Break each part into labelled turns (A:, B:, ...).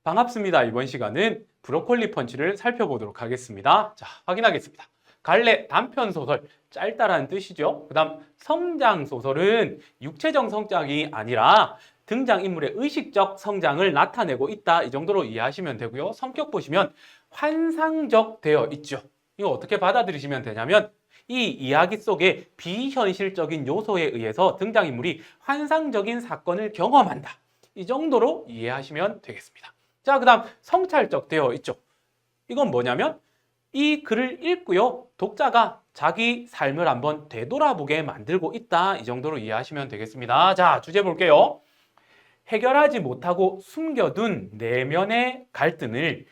A: 반갑습니다. 이번 시간은 브로콜리 펀치를 살펴보도록 하겠습니다. 자, 확인하겠습니다. 갈래 단편 소설, 짧다라는 뜻이죠. 그 다음 성장 소설은 육체적 성장이 아니라 등장인물의 의식적 성장을 나타내고 있다. 이 정도로 이해하시면 되고요. 성격 보시면 환상적 되어 있죠. 이거 어떻게 받아들이시면 되냐면 이 이야기 속에 비현실적인 요소에 의해서 등장인물이 환상적인 사건을 경험한다. 이 정도로 이해하시면 되겠습니다. 자, 그 다음 성찰적 되어 있죠. 이건 뭐냐면 이 글을 읽고요. 독자가 자기 삶을 한번 되돌아보게 만들고 있다. 이 정도로 이해하시면 되겠습니다. 자, 주제 볼게요. 해결하지 못하고 숨겨둔 내면의 갈등을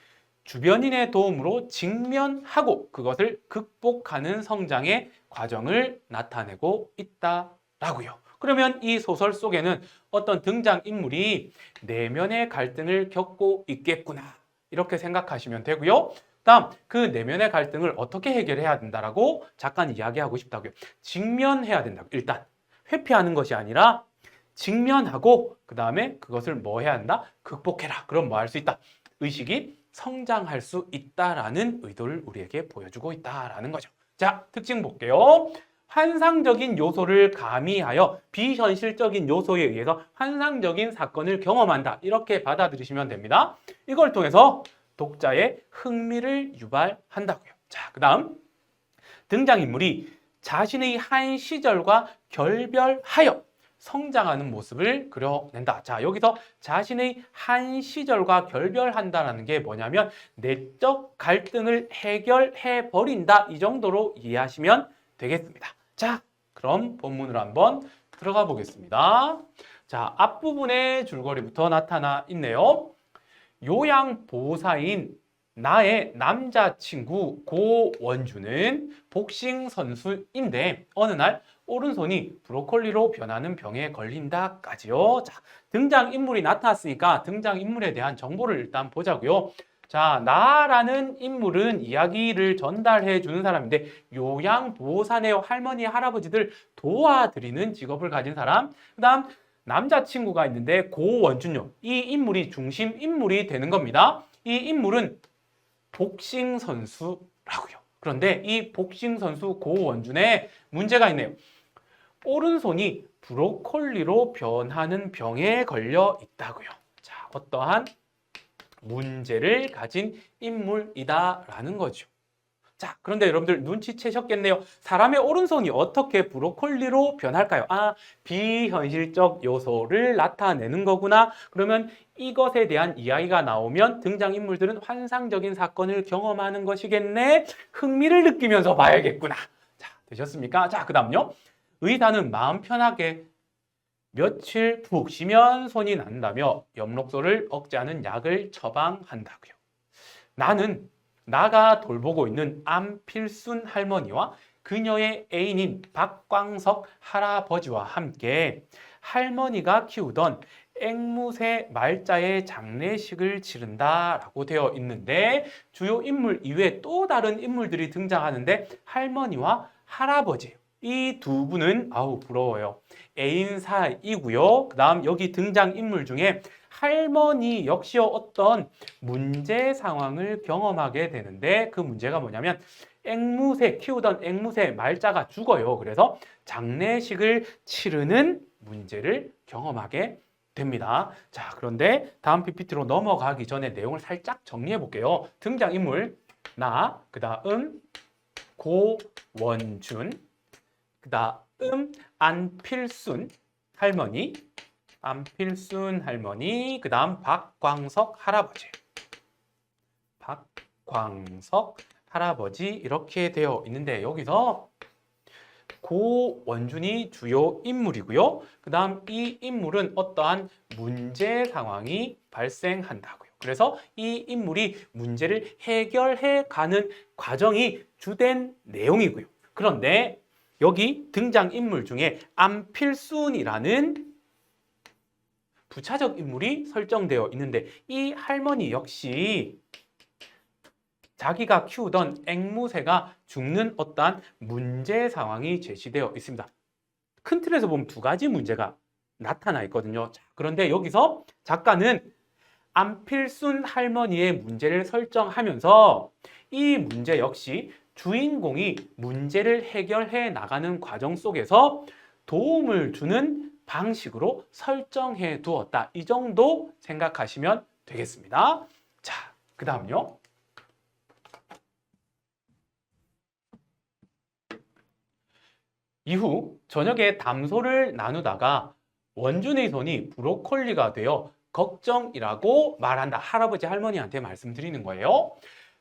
A: 주변인의 도움으로 직면하고 그것을 극복하는 성장의 과정을 나타내고 있다라고요. 그러면 이 소설 속에는 어떤 등장인물이 내면의 갈등을 겪고 있겠구나. 이렇게 생각하시면 되고요. 다음, 그 내면의 갈등을 어떻게 해결해야 된다라고 작가는 이야기하고 싶다고요. 직면해야 된다고. 일단 회피하는 것이 아니라 직면하고 그 다음에 그것을 뭐 해야 한다? 극복해라. 그럼 뭐 할 수 있다? 의식이 성장할 수 있다라는 의도를 우리에게 보여주고 있다라는 거죠. 자, 특징 볼게요. 환상적인 요소를 가미하여 비현실적인 요소에 의해서 환상적인 사건을 경험한다. 이렇게 받아들이시면 됩니다. 이걸 통해서 독자의 흥미를 유발한다고요. 자, 그 다음 등장인물이 자신의 한 시절과 결별하여 성장하는 모습을 그려낸다. 자, 여기서 자신의 한 시절과 결별한다는 게 뭐냐면 내적 갈등을 해결해 버린다. 이 정도로 이해하시면 되겠습니다. 자, 그럼 본문으로 한번 들어가 보겠습니다. 자, 앞부분의 줄거리부터 나타나 있네요. 요양보호사인 나의 남자친구 고원주는 복싱 선수인데 어느 날 오른손이 브로콜리로 변하는 병에 걸린다까지요. 자, 등장인물이 나타났으니까 등장인물에 대한 정보를 일단 보자고요. 자, 나라는 인물은 이야기를 전달해 주는 사람인데 요양보호사네요. 할머니, 할아버지들 도와드리는 직업을 가진 사람. 그 다음 남자친구가 있는데 고원준요. 이 인물이 중심 인물이 되는 겁니다. 이 인물은 복싱 선수라고요. 그런데 이 복싱 선수 고원준에 문제가 있네요. 오른손이 브로콜리로 변하는 병에 걸려 있다고요. 자, 어떠한 문제를 가진 인물이다라는 거죠. 자, 그런데 여러분들 눈치채셨겠네요. 사람의 오른손이 어떻게 브로콜리로 변할까요? 아, 비현실적 요소를 나타내는 거구나. 그러면 이것에 대한 이야기가 나오면 등장인물들은 환상적인 사건을 경험하는 것이겠네. 흥미를 느끼면서 봐야겠구나. 자, 되셨습니까? 자, 그 다음요. 의사는 마음 편하게 며칠 푹 쉬면 손이 난다며 엽록소를 억제하는 약을 처방한다고요. 나는 나가 돌보고 있는 안필순 할머니와 그녀의 애인인 박광석 할아버지와 함께 할머니가 키우던 앵무새 말자의 장례식을 치른다라고 되어 있는데 주요 인물 이외에 또 다른 인물들이 등장하는데 할머니와 할아버지 이 두 분은 아우 부러워요. 애인 사이고요. 그 다음 여기 등장인물 중에 할머니 역시 어떤 문제 상황을 경험하게 되는데 그 문제가 뭐냐면 앵무새 키우던 앵무새 말자가 죽어요. 그래서 장례식을 치르는 문제를 경험하게 됩니다. 자, 그런데 다음 PPT로 넘어가기 전에 내용을 살짝 정리해 볼게요. 등장인물 나, 그 다음 고원준, 그 다음 안필순 할머니, 그 다음 박광석 할아버지 이렇게 되어 있는데 여기서 고원준이 주요 인물이고요. 그 다음 이 인물은 어떠한 문제 상황이 발생한다고요. 그래서 이 인물이 문제를 해결해 가는 과정이 주된 내용이고요. 그런데 여기 등장인물 중에 안필순이라는 부차적 인물이 설정되어 있는데 이 할머니 역시 자기가 키우던 앵무새가 죽는 어떠한 문제 상황이 제시되어 있습니다. 큰 틀에서 보면 두 가지 문제가 나타나 있거든요. 자, 그런데 여기서 작가는 안필순 할머니의 문제를 설정하면서 이 문제 역시 주인공이 문제를 해결해 나가는 과정 속에서 도움을 주는 방식으로 설정해 두었다. 이 정도 생각하시면 되겠습니다. 자, 그 다음요. 이후 저녁에 담소를 나누다가 원준의 손이 브로콜리가 되어 걱정이라고 말한다. 할아버지 할머니한테 말씀드리는 거예요.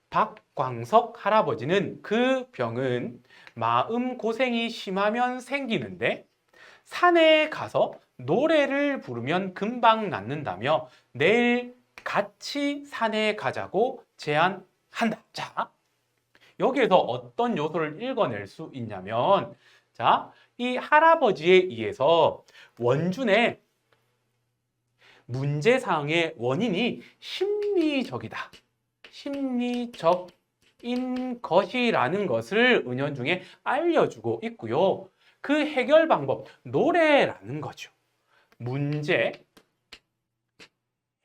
A: 박광석 할아버지는 그 병은 마음 고생이 심하면 생기는데 산에 가서 노래를 부르면 금방 낫는다며 내일 같이 산에 가자고 제안한다. 자, 여기에서 어떤 요소를 읽어낼 수 있냐면, 자, 이 할아버지에 의해서 원준의 문제사항의 원인이 심리적이다. 심리적인 것이라는 것을 은연중에 알려주고 있고요. 그 해결 방법, 노래라는 거죠. 문제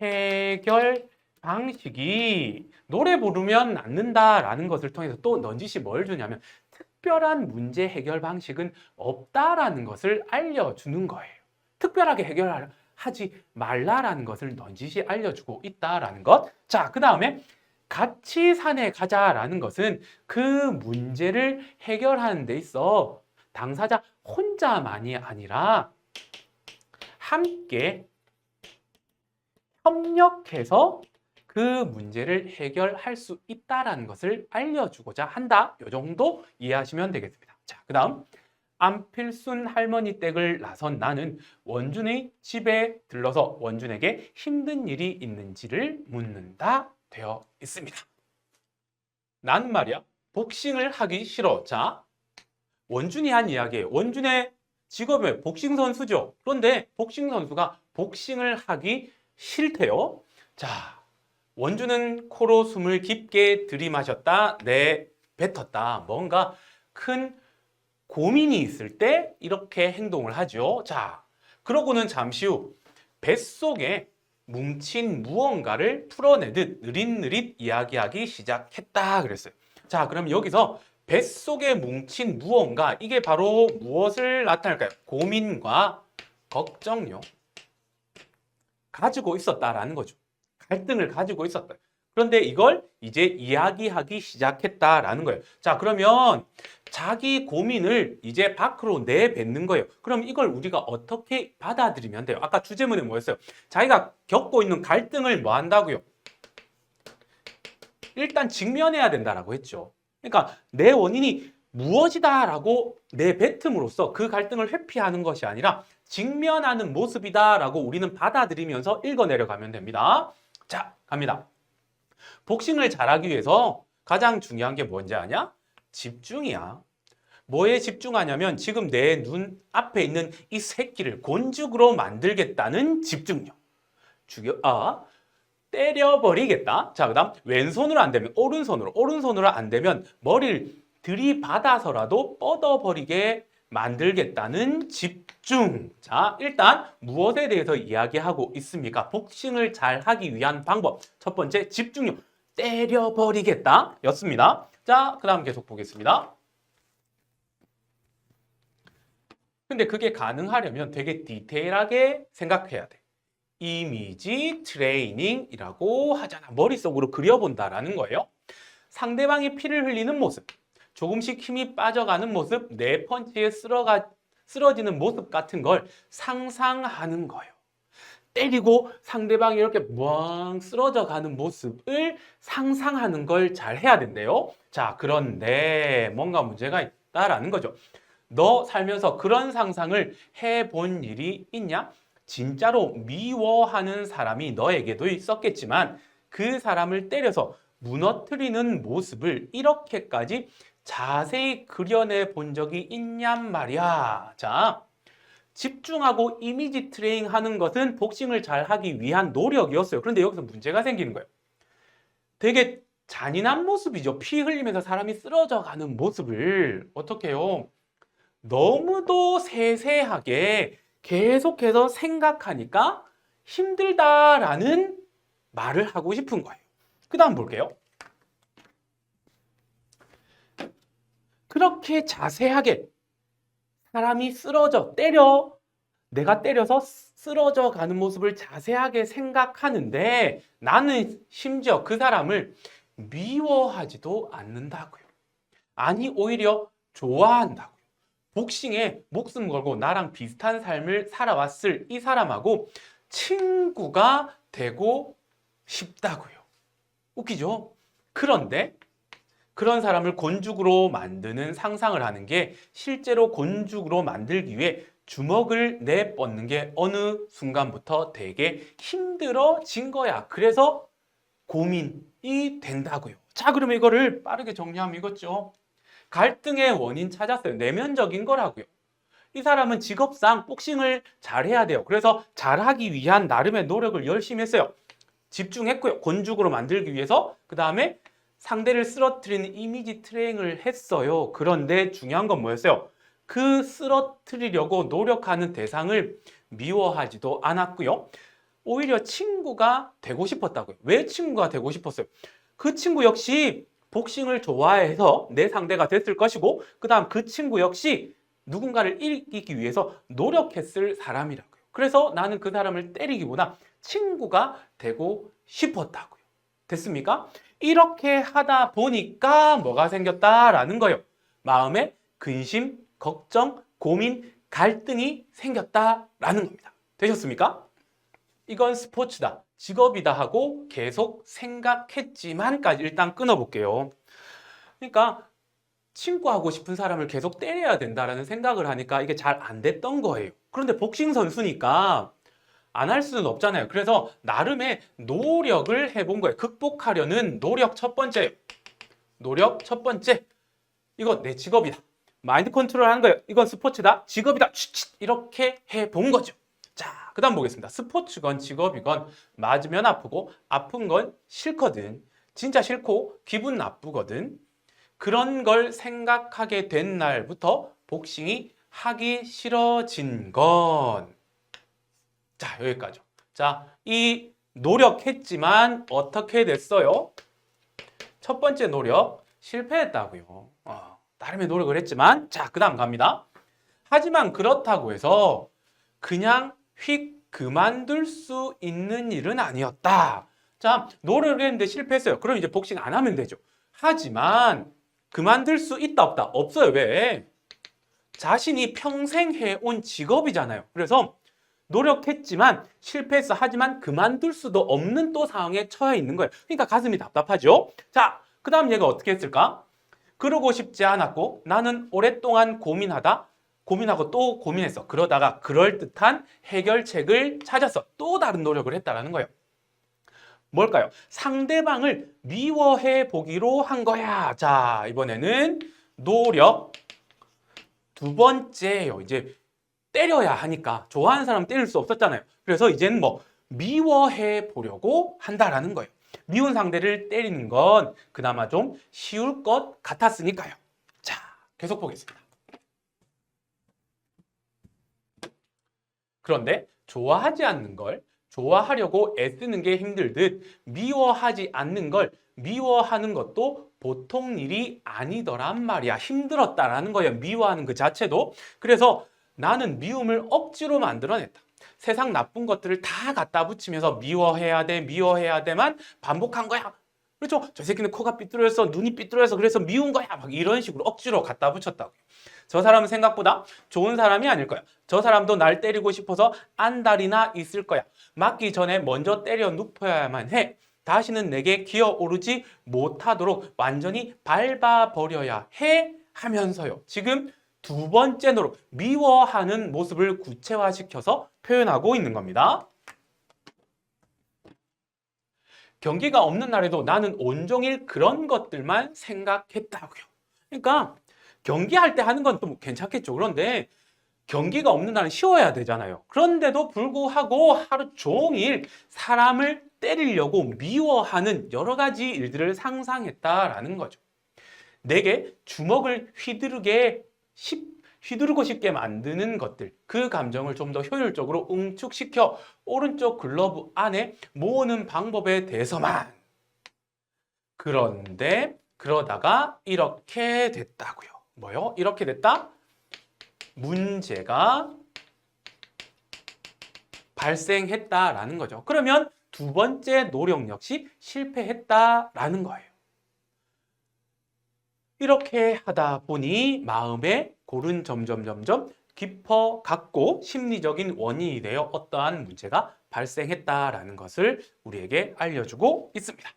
A: 해결 방식이 노래 부르면 낫는다라는 것을 통해서 또 넌지시 뭘 주냐면 특별한 문제 해결 방식은 없다라는 것을 알려주는 거예요. 특별하게 해결하지 말라라는 것을 넌지시 알려주고 있다라는 것. 자, 그 다음에 같이 산에 가자라는 것은 그 문제를 해결하는 데 있어 당사자 혼자만이 아니라 함께 협력해서 그 문제를 해결할 수 있다는 것을 알려주고자 한다. 이 정도 이해하시면 되겠습니다. 자, 그 다음 안필순 할머니 댁을 나선 나는 원준의 집에 들러서 원준에게 힘든 일이 있는지를 묻는다 되어 있습니다. 나는 말이야 복싱을 하기 싫어. 자, 원준이 한 이야기예요. 원준의 직업은 복싱 선수죠. 그런데 복싱 선수가 복싱을 하기 싫대요. 자, 원준은 코로 숨을 깊게 들이마셨다 내뱉었다. 뭔가 큰 고민이 있을 때 이렇게 행동을 하죠. 자, 그러고는 잠시 후 뱃속에 뭉친 무언가를 풀어내듯 느릿느릿 이야기하기 시작했다 그랬어요. 자, 그럼 여기서 뱃속에 뭉친 무언가, 이게 바로 무엇을 나타낼까요? 고민과 걱정요. 가지고 있었다라는 거죠. 갈등을 가지고 있었다. 그런데 이걸 이제 이야기하기 시작했다라는 거예요. 자, 그러면 자기 고민을 이제 밖으로 내뱉는 거예요. 그럼 이걸 우리가 어떻게 받아들이면 돼요? 아까 주제문에 뭐였어요? 자기가 겪고 있는 갈등을 뭐 한다고요? 일단 직면해야 된다라고 했죠. 그러니까 내 원인이 무엇이다라고 내뱉음으로써 그 갈등을 회피하는 것이 아니라 직면하는 모습이다라고 우리는 받아들이면서 읽어내려가면 됩니다. 자, 갑니다. 복싱을 잘하기 위해서 가장 중요한 게 뭔지 아냐? 집중이야. 뭐에 집중하냐면 지금 내 눈 앞에 있는 이 새끼를 곤죽으로 만들겠다는 집중력. 때려버리겠다. 자, 그 다음 왼손으로 안 되면 오른손으로 안 되면 머리를 들이받아서라도 뻗어버리게 만들겠다는 집중. 자, 일단 무엇에 대해서 이야기하고 있습니까? 복싱을 잘 하기 위한 방법. 첫 번째, 집중력. 때려버리겠다 였습니다. 자, 그 다음 계속 보겠습니다. 근데 그게 가능하려면 되게 디테일하게 생각해야 돼. 이미지 트레이닝이라고 하잖아. 머릿속으로 그려본다라는 거예요. 상대방이 피를 흘리는 모습, 조금씩 힘이 빠져가는 모습, 내 펀치에 쓰러지는 모습 같은 걸 상상하는 거예요. 때리고 상대방이 이렇게 멍 쓰러져 가는 모습을 상상하는 걸 잘 해야 된대요. 자, 그런데 뭔가 문제가 있다라는 거죠. 너 살면서 그런 상상을 해본 일이 있냐? 진짜로 미워하는 사람이 너에게도 있었겠지만 그 사람을 때려서 무너뜨리는 모습을 이렇게까지 자세히 그려내 본 적이 있냔 말이야. 자, 집중하고 이미지 트레이닝 하는 것은 복싱을 잘 하기 위한 노력이었어요. 그런데 여기서 문제가 생기는 거예요. 되게 잔인한 모습이죠. 피 흘리면서 사람이 쓰러져 가는 모습을 어떻게 해요? 너무도 세세하게 계속해서 생각하니까 힘들다라는 말을 하고 싶은 거예요. 그 다음 볼게요. 그렇게 자세하게 사람이 내가 때려서 쓰러져 가는 모습을 자세하게 생각하는데 나는 심지어 그 사람을 미워하지도 않는다고요. 아니, 오히려 좋아한다고요. 복싱에 목숨 걸고 나랑 비슷한 삶을 살아왔을 이 사람하고 친구가 되고 싶다고요. 웃기죠? 그런데 그런 사람을 곤죽으로 만드는 상상을 하는 게 실제로 곤죽으로 만들기 위해 주먹을 내뻗는 게 어느 순간부터 되게 힘들어진 거야. 그래서 고민이 된다고요. 자, 그러면 이거를 빠르게 정리하면 이거죠. 갈등의 원인 찾았어요. 내면적인 거라고요. 이 사람은 직업상 복싱을 잘해야 돼요. 그래서 잘하기 위한 나름의 노력을 열심히 했어요. 집중했고요. 곤죽으로 만들기 위해서. 그 다음에 상대를 쓰러뜨리는 이미지 트레이닝을 했어요. 그런데 중요한 건 뭐였어요? 그 쓰러뜨리려고 노력하는 대상을 미워하지도 않았고요. 오히려 친구가 되고 싶었다고요. 왜 친구가 되고 싶었어요? 그 친구 역시 복싱을 좋아해서 내 상대가 됐을 것이고, 그 다음 그 친구 역시 누군가를 이기기 위해서 노력했을 사람이라고요. 그래서 나는 그 사람을 때리기보다 친구가 되고 싶었다고요. 됐습니까? 이렇게 하다 보니까 뭐가 생겼다라는 거예요. 마음에 근심, 걱정, 고민, 갈등이 생겼다라는 겁니다. 되셨습니까? 이건 스포츠다, 직업이다 하고 계속 생각했지만까지 일단 끊어볼게요. 그러니까 친구하고 싶은 사람을 계속 때려야 된다라는 생각을 하니까 이게 잘 안 됐던 거예요. 그런데 복싱 선수니까 안 할 수는 없잖아요. 그래서 나름의 노력을 해본 거예요. 극복하려는 노력 첫 번째. 노력 첫 번째. 이거 내 직업이다. 마인드 컨트롤 하는 거예요. 이건 스포츠다. 직업이다. 이렇게 해본 거죠. 자, 그 다음 보겠습니다. 스포츠건 직업이건 맞으면 아프고 아픈 건 싫거든. 진짜 싫고 기분 나쁘거든. 그런 걸 생각하게 된 날부터 복싱이 하기 싫어진 건. 자, 여기까지. 자, 이 노력했지만 어떻게 됐어요? 첫 번째 노력 실패했다고요. 나름의 노력을 했지만, 자, 그 다음 갑니다. 하지만 그렇다고 해서 그냥 휙 그만둘 수 있는 일은 아니었다. 자, 노력을 했는데 실패했어요. 그럼 이제 복싱 안 하면 되죠. 하지만 그만둘 수 있다 없다? 없어요. 왜? 자신이 평생 해온 직업이잖아요. 그래서 노력했지만 실패했어. 하지만 그만둘 수도 없는 또 상황에 처해 있는 거예요. 그러니까 가슴이 답답하죠. 자, 그 다음 얘가 어떻게 했을까? 그러고 싶지 않았고 나는 오랫동안 고민하고 또 고민했어. 그러다가 그럴듯한 해결책을 찾았어. 또 다른 노력을 했다라는 거예요. 뭘까요? 상대방을 미워해 보기로 한 거야. 자, 이번에는 노력 두 번째예요. 이제 때려야 하니까 좋아하는 사람 때릴 수 없었잖아요. 그래서 이제는 뭐 미워해 보려고 한다라는 거예요. 미운 상대를 때리는 건 그나마 좀 쉬울 것 같았으니까요. 자, 계속 보겠습니다. 그런데 좋아하지 않는 걸 좋아하려고 애쓰는 게 힘들듯 미워하지 않는 걸 미워하는 것도 보통 일이 아니더란 말이야. 힘들었다라는 거예요. 미워하는 그 자체도. 그래서 나는 미움을 억지로 만들어냈다. 세상 나쁜 것들을 다 갖다 붙이면서 미워해야 돼, 미워해야 돼만 반복한 거야. 그렇죠? 저 새끼는 코가 삐뚤어졌어, 눈이 삐뚤어져서 그래서 미운 거야. 막 이런 식으로 억지로 갖다 붙였다고. 저 사람은 생각보다 좋은 사람이 아닐 거야. 저 사람도 날 때리고 싶어서 안달이나 있을 거야. 맞기 전에 먼저 때려 눕혀야만 해. 다시는 내게 기어오르지 못하도록 완전히 밟아버려야 해 하면서요. 지금 두 번째 노력, 미워하는 모습을 구체화시켜서 표현하고 있는 겁니다. 경기가 없는 날에도 나는 온종일 그런 것들만 생각했다고요. 그러니까 경기할 때 하는 건 또 괜찮겠죠. 그런데 경기가 없는 날은 쉬어야 되잖아요. 그런데도 불구하고 하루 종일 사람을 때리려고 미워하는 여러 가지 일들을 상상했다라는 거죠. 내게 주먹을 휘두르게 휘두르고 싶게 만드는 것들, 그 감정을 좀 더 효율적으로 응축시켜 오른쪽 글러브 안에 모으는 방법에 대해서만. 그런데 그러다가 이렇게 됐다고요. 뭐요? 이렇게 됐다? 문제가 발생했다라는 거죠. 그러면 두 번째 노력 역시 실패했다라는 거예요. 이렇게 하다 보니 마음의 골은 점점 깊어갔고 심리적인 원인이 되어 어떠한 문제가 발생했다라는 것을 우리에게 알려주고 있습니다.